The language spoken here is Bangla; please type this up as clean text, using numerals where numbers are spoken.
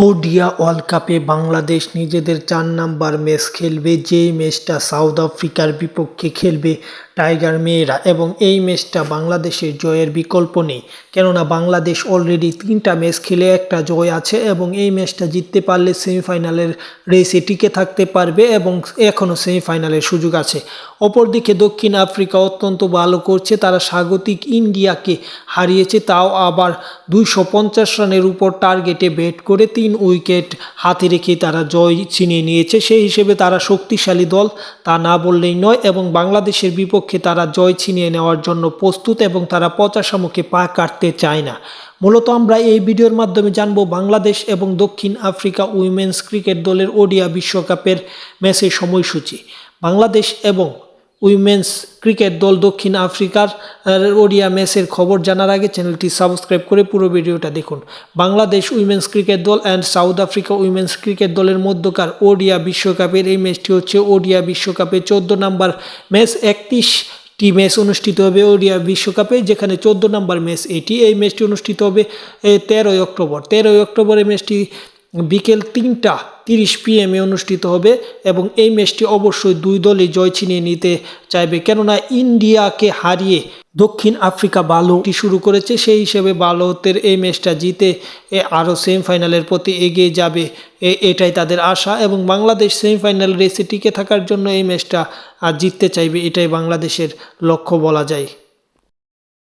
ওডিয়া ওয়ার্ল্ড কাপে বাংলাদেশ নিজেদের ৪ নাম্বার ম্যাচ খেলবে, যেই ম্যাচটা সাউথ আফ্রিকার বিপক্ষে খেলবে টাইগার মেয়েরা, এবং এই ম্যাচটা বাংলাদেশের জয়ের বিকল্প নেই। কেননা বাংলাদেশ অলরেডি 3টা ম্যাচ খেলে একটা জয় আছে এবং এই ম্যাচটা জিততে পারলে সেমিফাইনালের রেসে টিকে থাকতে পারবে এবং এখনও সেমিফাইনালের সুযোগ আছে। অপরদিকে দক্ষিণ আফ্রিকা অত্যন্ত ভালো করছে, তারা স্বাগতিক ইন্ডিয়াকে হারিয়েছে, তাও আবার 250 রানের উপর টার্গেটে ব্যাট করে 3 উইকেট হাতে রেখে তারা জয় ছিনিয়ে নিয়েছে। সেই হিসেবে তারা শক্তিশালী দল, তা না বললেই নয়, এবং বাংলাদেশের বিপক্ষে তারা জয় ছিনিয়ে নেওয়ার জন্য প্রস্তুত এবং তারা পচাশা মুখে পা কাটতে চায় না। মূলত আমরা এই ভিডিওর মাধ্যমে জানবো বাংলাদেশ এবং দক্ষিণ আফ্রিকা উইমেন্স ক্রিকেট দলের ওডিয়া বিশ্বকাপের ম্যাচের সময়সূচি। বাংলাদেশ এবং উইমেন্স ক্রিকেট দল দক্ষিণ আফ্রিকার ওডিয়া ম্যাচের খবর জানার আগে চ্যানেলটি সাবস্ক্রাইব করে পুরো ভিডিওটা দেখুন। বাংলাদেশ উইমেন্স ক্রিকেট দল and south Africa women's cricket দলের মধ্যকার ওডিয়া বিশ্বকাপের এই ম্যাচটি হচ্ছে ওডিয়া বিশ্বকাপে 14 নম্বর ম্যাচ। 31টি ম্যাচ অনুষ্ঠিত হবে ওডিয়া বিশ্বকাপে, যেখানে 14 নম্বর ম্যাচ এটি। এই ম্যাচটি অনুষ্ঠিত হবে 13ই অক্টোবর। 13ই অক্টোবর এই ম্যাচটি বিকেল 3:30 PM অনুষ্ঠিত হবে এবং এই ম্যাচটি অবশ্যই দুই দলই জয় ছিনিয়ে নিতে চাইবে, কেননা ইন্ডিয়াকে হারিয়ে দক্ষিণ আফ্রিকা ভালো শুরু করেছে। সেই হিসেবে ভারতের এই ম্যাচটা জিতে আরও সেমিফাইনালের প্রতি এগিয়ে যাবে, এটাই তাদের আশা, এবং বাংলাদেশ সেমিফাইনাল রেসে টিকে থাকার জন্য এই ম্যাচটা জিততে চাইবে, এটাই বাংলাদেশের লক্ষ্য বলা যায়।